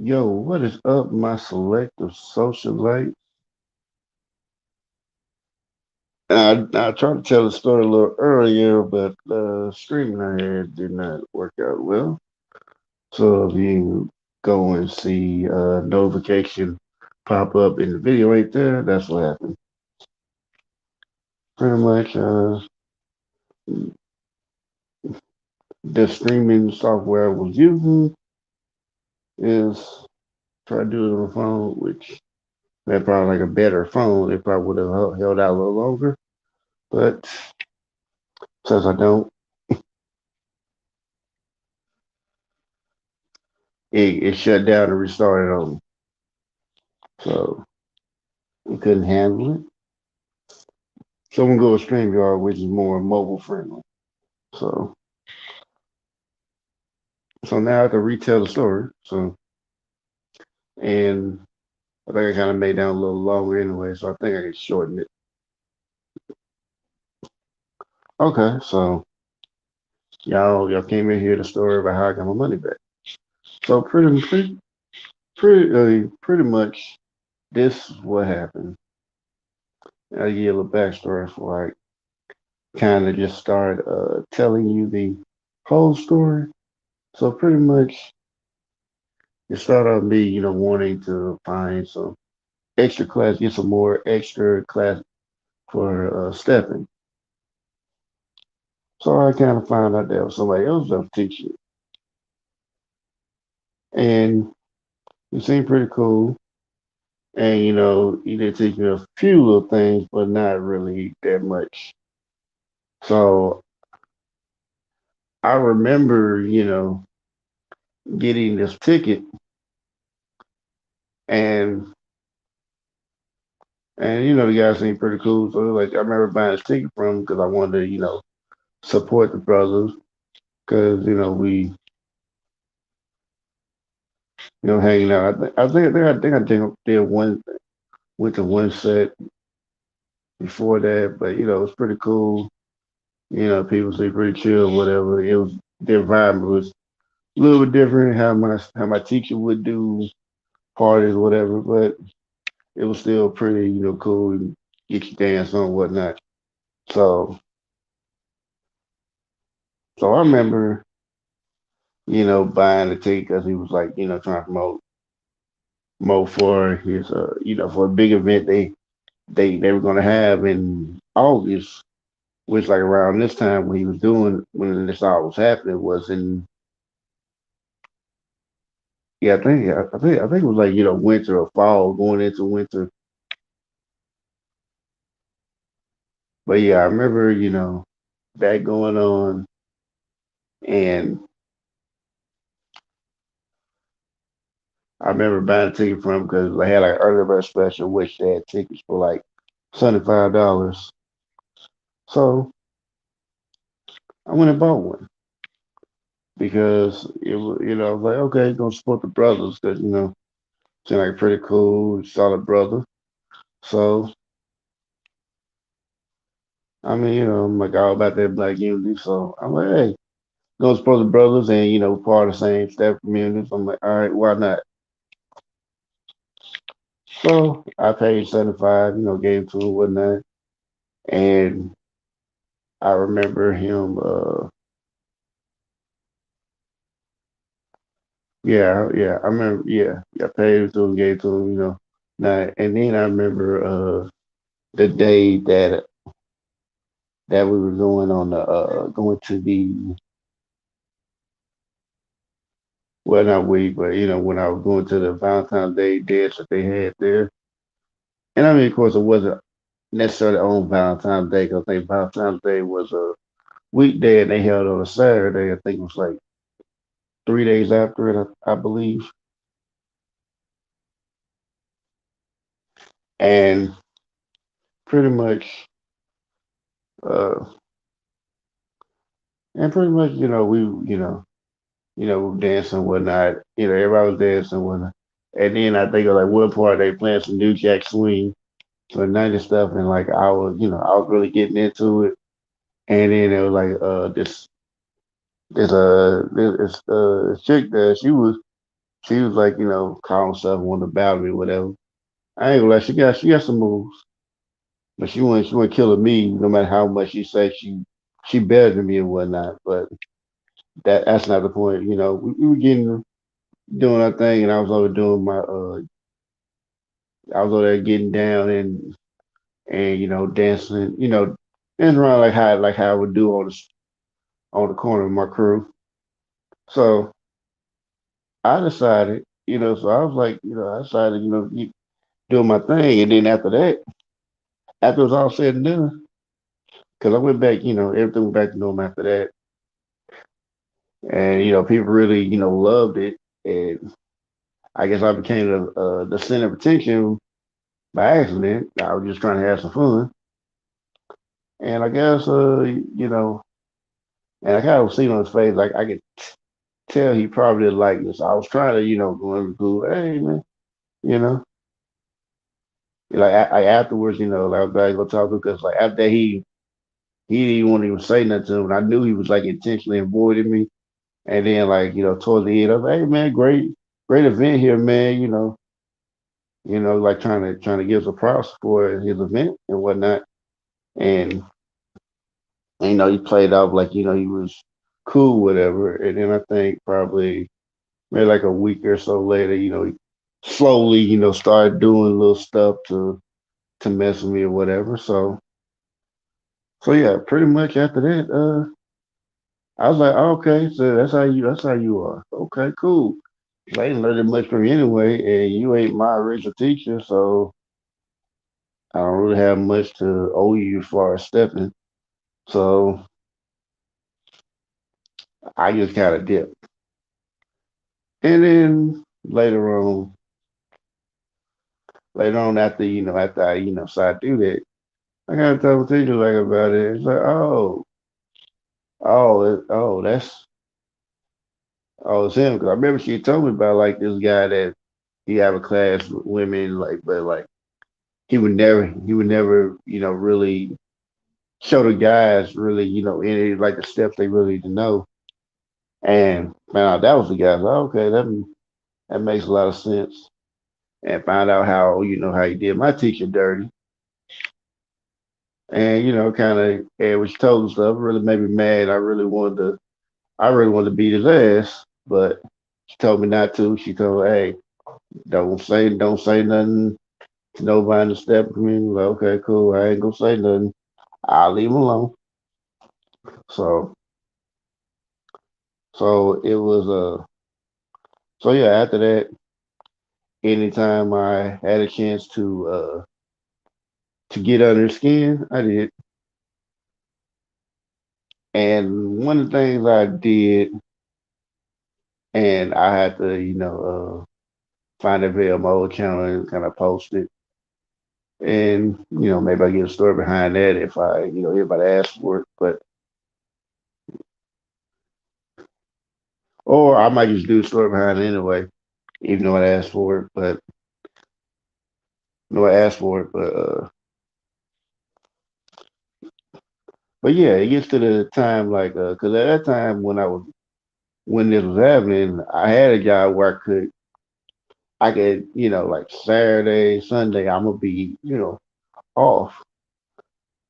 Yo, what is up, my selective socialite? I tried to tell the story a little earlier, but streaming I had did not work out well. So if you go and see notification pop up in the video right there, that's what happened. Pretty much, the streaming software I was using is try to do it on the phone, which they probably like a better phone. It probably would have held out a little longer, but since I don't, it shut down and restarted on me. So we couldn't handle it. So we go with StreamYard, which is more mobile friendly. So so now I can retell the story. So and I think I kind of made down a little longer anyway, so I think I can shorten it. Okay, so y'all came in here the story about how I got my money back. So pretty much this is what happened. I'll give you a little backstory for kind of just start telling you the whole story. So pretty much it started out me, wanting to find some extra class, get some more extra class for stepping. So I kind of found out there was somebody else that was teaching, and he seemed pretty cool. And he did teach me a few little things, but not really that much. So I remember, getting this ticket, and the guy seemed pretty cool. So like I remember buying this ticket from him because I wanted to, support the brothers because we hanging out. I think I did one went to one set before that, but it was pretty cool. People seem pretty chill, whatever. It was their vibe was a little bit different. How my teacher would do parties, whatever, but it was still pretty, cool and get you dance on whatnot. So so I remember, buying the ticket because he was like, trying to promote Mo for his, for a big event they were gonna have in August, which like around this time when he was doing when this all was happening was in yeah I think it was like winter or fall going into winter. But yeah, I remember that going on, and I remember buying a ticket from him because they had like early bird special, which they had tickets for like $75. So I went and bought one because it was I was like, okay, gonna support the brothers because seemed like a pretty cool, solid brother. So I mean, I'm like all about that black unity. So I'm like, hey, gonna support the brothers and part of the same step community. So I'm like, all right, why not? So I paid 75, gave to him whatnot. And I remember him yeah, I remember I paid him to him, gave to him, now and then I remember the day that we were going on the going to the well not we, but when I was going to the Valentine's Day dance that they had there. And I mean of course it wasn't necessarily on Valentine's Day because I think Valentine's Day was a weekday and they held on a Saturday. I think it was like 3 days after it, I believe. And pretty much, uh, pretty much, dancing and whatnot. Everybody was dancing and whatnot. And then I think of like one part they playing some New Jack Swing, some 90 stuff, and like I was really getting into it. And then it was like this chick there, she was. she was like, calling herself wanting to battle me, whatever. I ain't gonna lie, she got some moves, but she wasn't killing me no matter how much she said she better than me and whatnot. But that's not the point. We were getting doing our thing, and I was over there getting down and dancing, dancing around like how I would do on the corner of my crew. So I decided, so I was like, I decided, keep doing my thing, and then after that, after it was all said and done, because I went back, everything went back to normal after that, and people really, loved it, and I guess I became the center of attention by accident. I was just trying to have some fun, and I guess, and I kind of seen on his face, like I could tell he probably didn't like this. I was trying to, go in the cool, hey man, you know, afterwards, like I was gonna talk to him because like after that he didn't want to even say nothing to him. And I knew he was like intentionally avoiding me. And then like, towards the end, I was like, hey man, great event here, man, like trying to give some props for his event and whatnot. And, he played off like, he was cool, whatever. And then I think probably maybe like a week or so later, he slowly, started doing little stuff to mess with me or whatever. So yeah, pretty much after that, I was like, okay, so that's how you are. Okay, cool. I ain't learning much from you anyway, and you ain't my original teacher, so I don't really have much to owe you as far as stepping. So I just kind of dipped. And then later on after I decided to do that, I got to talk to teacher like about it. It's like, oh, it's him. Because I remember she told me about like this guy that he have a class with women, like, but like he would never, really show the guys really, any like the steps they really need to know. And found out that was the guy. So okay, that makes a lot of sense. And find out how he did my teacher dirty. And kind of, and which told him stuff really made me mad. I really wanted to beat his ass, but she told me not to. She told me, hey, don't say nothing to nobody in the step of me. Like, okay, cool. I ain't gonna say nothing. I'll leave him alone. So so it was so yeah, after that, anytime I had a chance to get under his skin, I did. And one of the things I did, and I had to, find a video on my old channel and kind of post it. And, maybe I get a story behind that if anybody asks for it. But or I might just do a story behind it anyway, even though I asked for it. But no, I asked for it. But yeah, it gets to the time like because at that time when this was happening, I had a job where I could, like Saturday, Sunday, I'm gonna be, off.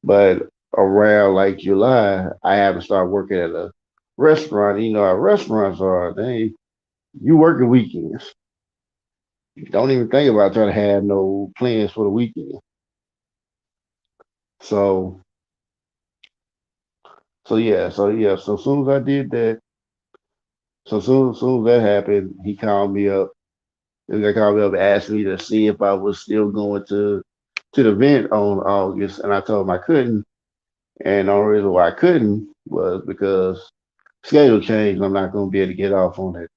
But around like July, I haven't started working at a restaurant. You know how restaurants are. You working weekends. Don't even think about trying to have no plans for the weekend. So so yeah. So as soon as I did that, so soon as that happened, he called me up. He called me up and asked me to see if I was still going to the event on August, and I told him I couldn't. And the only reason why I couldn't was because schedule changed. I'm not going to be able to get off on that.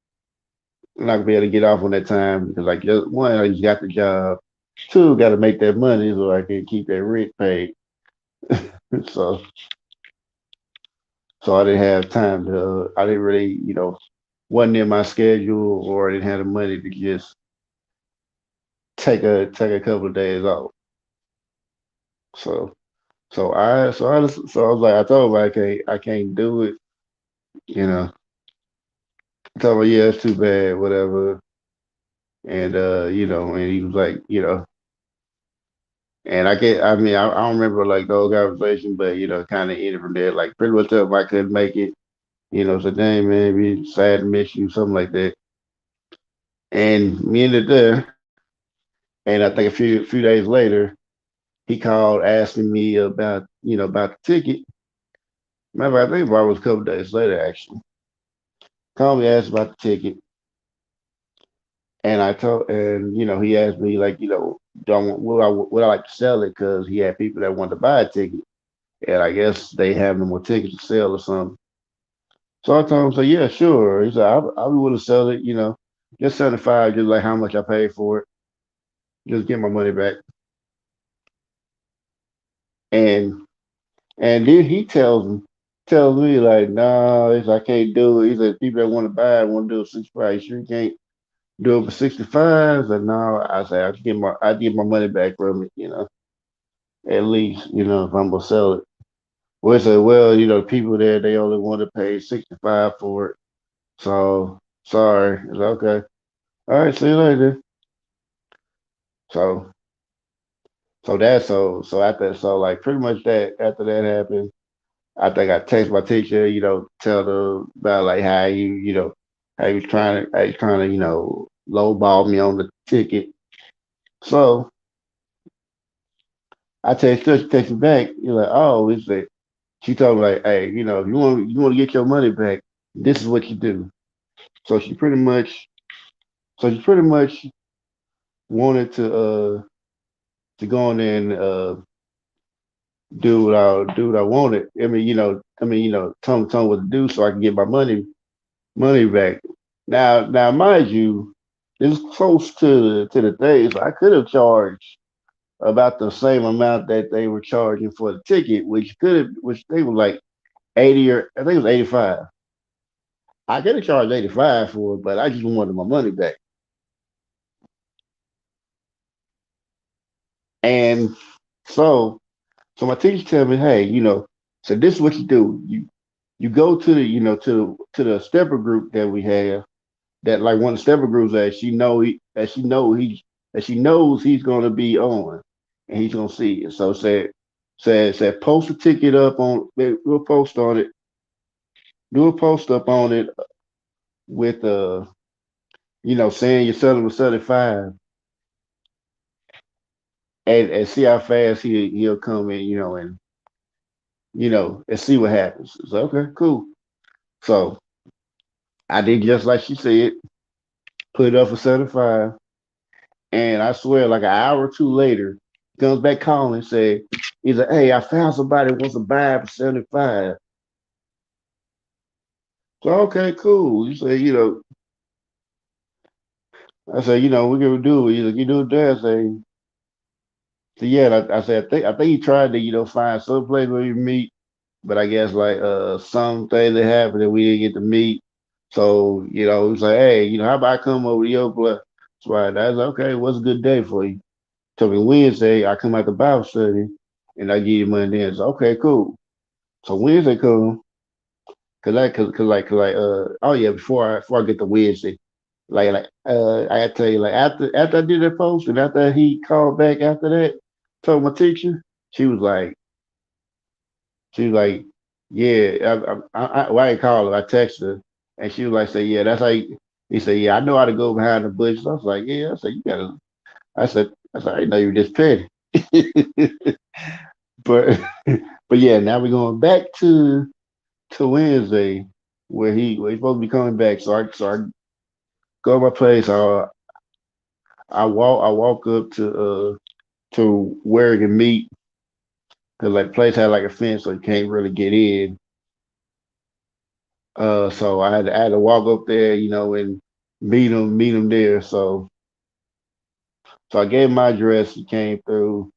I'm not going to be able to get off on that time because, like, just one, I just got the job. Two, got to make that money so I can keep that rent paid. so, so I didn't have time to. I didn't really, wasn't in my schedule, or I didn't have the money to just take a couple of days off. So, so I was like, I told him I can't do it. You know, I told him, yeah, it's too bad, whatever. and and he was like, and I don't remember like the whole conversation, but kind of ended from there. Like pretty much up, I couldn't make it. Said, dang man, be sad to miss you, something like that. And we ended there, and I think a few days later, he called asking me about the ticket. Remember, I think it was a couple days later actually. Called me, asked about the ticket, and he asked me like, don't would I like to sell it because he had people that wanted to buy a ticket, and I guess they have no more tickets to sell or something. So I told him, so yeah, sure. He said, I'll be willing to sell it, just 75, just like how much I paid for it, just get my money back. And then he tells me like, no, I can't do it. He said, people that want to buy it want to do it 65. You sure you can't do it for 65? I said, no. I said, I get my money back from it, at least, if I'm gonna sell it. Well, he said, well, people there they only want to pay 65 for it. So sorry. I said, okay. All right, see you later. So so after like pretty much that after that happened, I think I text my teacher, tell her about like how he was trying to, lowball me on the ticket. So I text me back, you're like, oh, it's like she told me like, hey, if you want to get your money back, this is what you do. So she pretty much wanted to go in there and do what I wanted. Tell me what to do so I can get my money back. Now, mind you, it's close to the day, so I could have charged about the same amount that they were charging for the ticket, which they were like 80 or I think it was 85. I could have charged 85 for it, but I just wanted my money back. And so, so my teacher tell me, hey, so this is what you do. You go to the to the stepper group that we have. That like one of the stepper groups that she knows he's gonna be on, and he's gonna see it. So said post a ticket up on. Do a post on it. Do a post up on it with saying you're selling for 75, and see how fast he'll come in, and see what happens. So okay, cool. So I did just like she said, put it up for 75, and I swear, like an hour or two later, he comes back calling and say, he's like, hey, I found somebody who wants to buy it for 75. So okay, cool. You say, I said, we're gonna do it. He's like, you do it there. I say, yeah. And I said, I think he tried to, find some place where we meet, but I guess like something that happened that we didn't get to meet. So, he was like, hey, how about I come over to your place? So I was like, okay, what's a good day for you? Told me Wednesday, I come out the Bible study and I give you money then. So okay, cool. So Wednesday come, oh yeah, before I get to Wednesday, I gotta tell you, like after I did that post and after he called back after that, told my teacher, she was like, she was like, yeah, well, I didn't call her, I texted her, and she was like, say, yeah, that's how he said, yeah, I know how to go behind the bushes. I was like, yeah, I said, you gotta, I said, I didn't know you were this petty. But but yeah, now we're going back to Wednesday where he's supposed to be coming back. So I go to my place. I walk up to where he can meet because like place had like a fence, so you can't really get in. So I had to walk up there, and meet him there. So I gave him my address. He came through,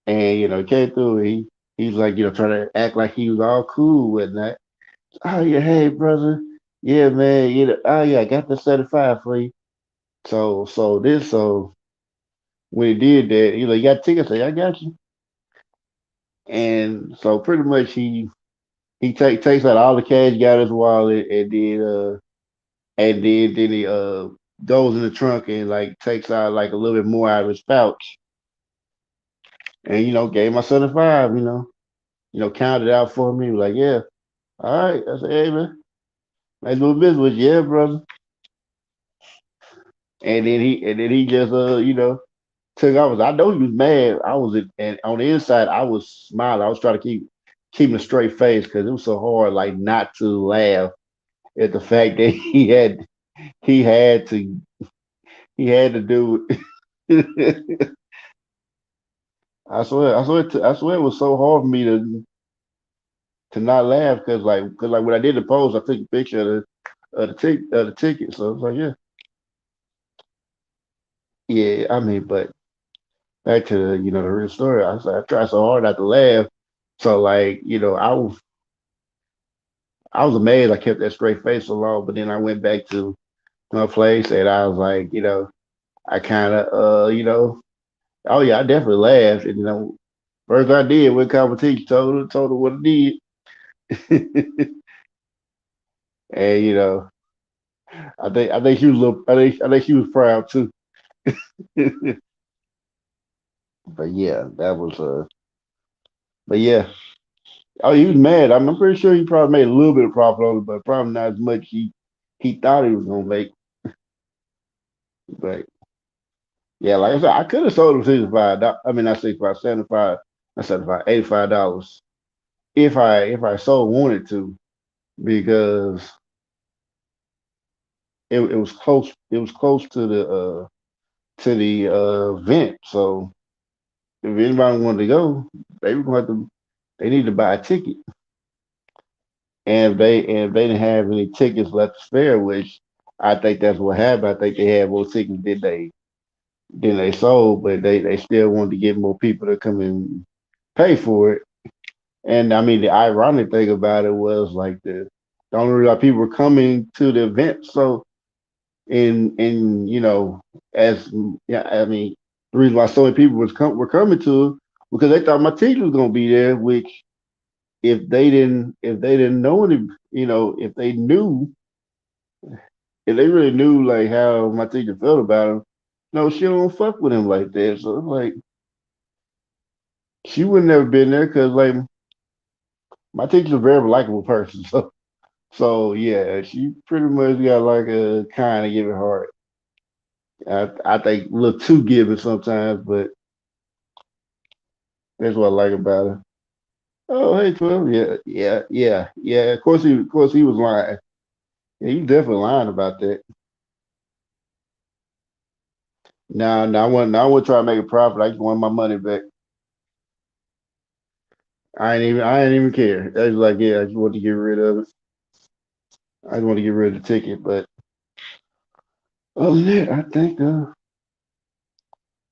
and came through. He's like trying to act like he was all cool with that. Oh yeah, hey brother. Yeah, man. Oh yeah, I got the 75 for you. So when he did that, he like, you got tickets? I say, I got you. And so pretty much he takes out all the cash, got his wallet, and then he goes in the trunk and like takes out like a little bit more out of his pouch, and gave my son a five. Counted out for me. Like, yeah, all right. I said, hey man, nice little business, yeah, brother. And then he just took off. I know he was mad. And on the inside, I was smiling. I was trying to keeping a straight face because it was so hard, like not to laugh at the fact that he had to he had to do it. I swear it was so hard for me to not laugh because when I did the post, I took a picture of the ticket. So it's like, yeah, yeah. I mean, but back to the real story. I tried so hard not to laugh. So like I was amazed I kept that straight face so long. But then I went back to my place and I was like, I kind of oh yeah, I definitely laughed. And first I did with competition, told her what I did. And I think she was a little, I think she was proud too. But yeah, that was but yeah. Oh, he was mad. I'm pretty sure he probably made a little bit of profit on it, but probably not as much he thought he was gonna make. But yeah, like I said, I could have sold him I mean, not 65, 75, not 75, $85 if I so wanted to because it was close. It was close to the event. So if anybody wanted to go, they were going to have to. They need to buy a ticket. And if they didn't have any tickets left to spare, which I think that's what happened. I think they had more tickets than they sold, but they still wanted to get more people to come and pay for it. And I mean, the ironic thing about it was like the only reason why people were coming to the event. So in as yeah, I mean, the reason why so many people were coming to it because they thought my teacher was gonna be there. Which if they didn't know any, if they really knew like how my teacher felt about him, no, she don't fuck with him like that. So it's like she would never been there because like my teacher's a very likable person. So yeah, she pretty much got like a kind of giving heart. I think a little too giving sometimes, but that's what I like about her. Oh, hey, 12. Yeah, yeah, yeah, yeah. Of course he was lying. Yeah, he definitely lying about that. Now I want to try to make a profit. I just want my money back. I ain't even care. I was like, yeah, I just want to get rid of it. I just want to get rid of the ticket. But other than that, I think,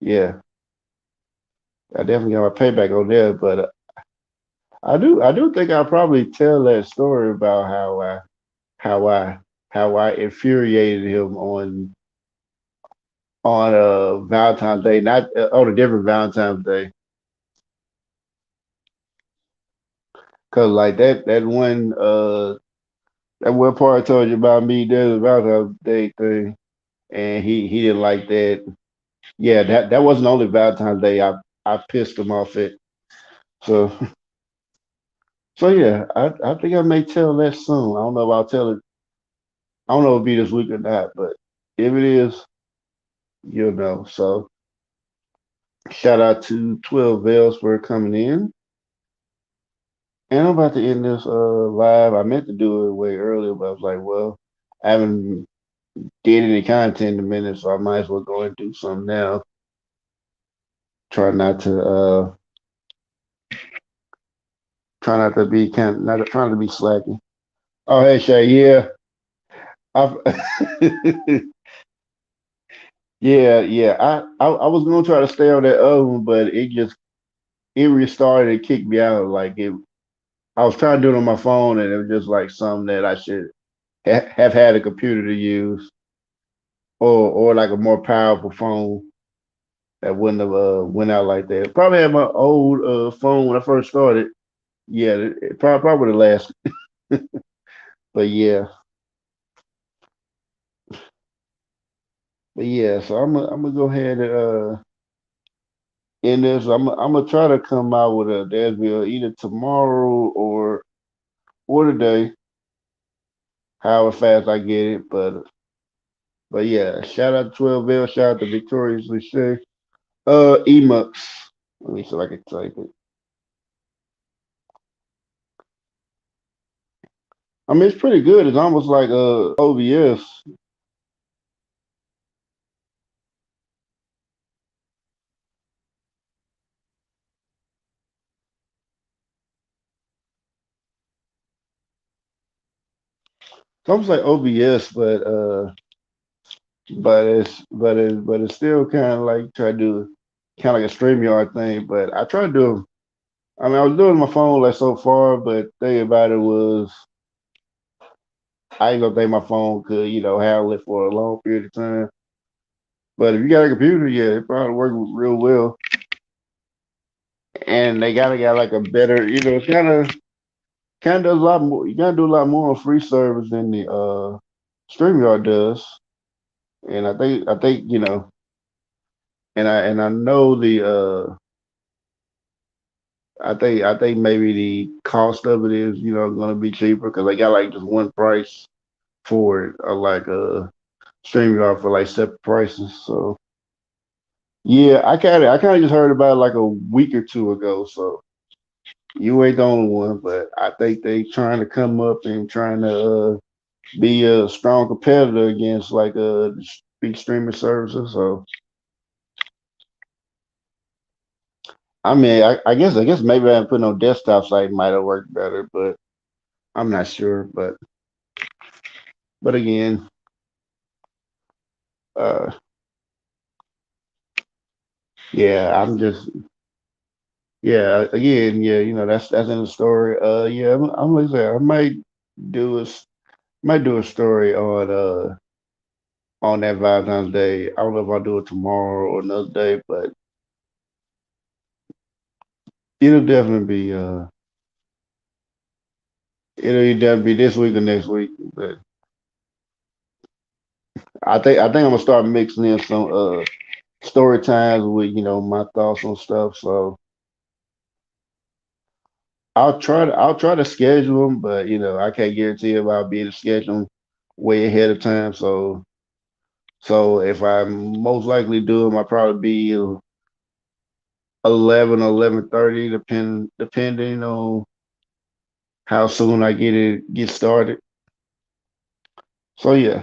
yeah, I definitely got my payback on there. But I do think I'll probably tell that story about how I, how I infuriated him on Valentine's Day, not on a different Valentine's Day, because like that one part I told you about me, there's a Valentine's Day thing, and he didn't like that. Yeah, that wasn't the only Valentine's Day I pissed him off at. So so yeah, I think I may tell that soon. I don't know if I'll tell it. I don't know if it'll be this week or not, but if it is, you'll know. So shout out to 12 Bells for coming in. And I'm about to end this live. I meant to do it way earlier, but I was like, well, I haven't did any content in a minute, so I might as well go and do something now. Try not to try not to be not trying to be slacking. Oh hey Shay, yeah. I yeah, yeah. I was gonna try to stay on that other one, but it restarted and kicked me out. Like it I was trying to do it on my phone and it was just like something that I should have had a computer to use or like a more powerful phone that wouldn't have went out like that. Probably had my old phone when I first started. Yeah, it probably would have lasted. But yeah, But yeah, so I'm gonna go ahead and end this. I'm gonna try to come out with a dance video either tomorrow or today, however fast I get it. But yeah, shout out to 12 Bell, shout out to Victorious Lachey. Emux. Let me see if I can type it. I mean, it's pretty good. It's almost like OBS. It's almost like OBS, but it's still kind of like try to do kind of like a StreamYard thing. But I try to do. I mean, I was doing my phone like so far, but thing about it was I ain't gonna think my phone could handle it for a long period of time. But if you got a computer, yeah, it probably work real well. And they gotta got like a better, it's kind of does a lot more. You gotta do a lot more on free service than the StreamYard does. And I think and I know the I think maybe the cost of it is going to be cheaper because they got like just one price for it, or like StreamYard for like separate prices. So yeah, I kind of just heard about it like a week or two ago. So you ain't the only one, but I think they trying to come up and trying to be a strong competitor against like big streaming services. So I mean, I guess maybe I put on desktop site might have worked better, but I'm not sure. But again, uh, yeah, again, yeah, that's in the story. Yeah, I'm like I said, I might do a story on that Valentine's Day. I don't know if I'll do it tomorrow or another day, but it'll definitely be it'll definitely be this week or next week. But I think I'm gonna start mixing in some story times with my thoughts on stuff. So I'll try to schedule them, but I can't guarantee if I'll be able to schedule them way ahead of time. So if I most likely do them, I'll probably be 11 or 11:30, depending on how soon I get started. So yeah.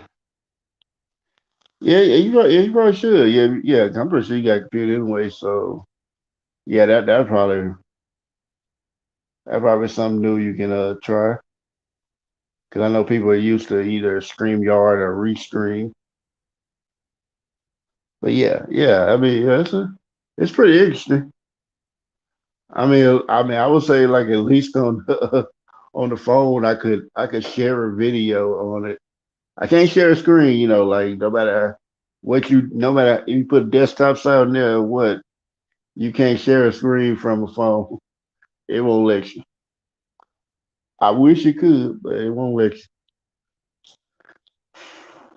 Yeah, you probably should. Yeah. I'm pretty sure you got a computer anyway. So yeah, that probably something new you can try. Because I know people are used to either StreamYard or Restream. But yeah. I mean, yeah, it's pretty interesting. I mean, I would say like at least on on the phone, I could share a video on it. I can't share a screen, like no matter if you put desktop side on there or what, you can't share a screen from a phone. It won't let you. I wish it could, but it won't let you.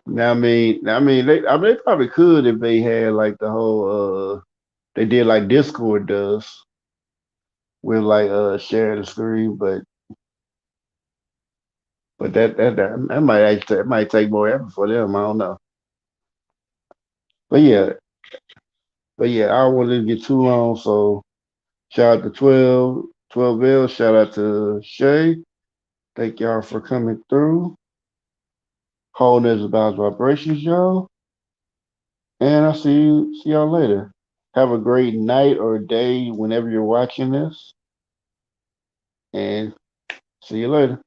They probably could if they had like the whole they did like Discord does with like sharing the screen, but that might take more effort for them. I don't know. But yeah, I don't want it to get too long. So shout out to 12 Bill. Shout out to Shay. Thank y'all for coming through. Wholeness about vibrations, y'all. And I'll see y'all later. Have a great night or day whenever you're watching this. And see you later.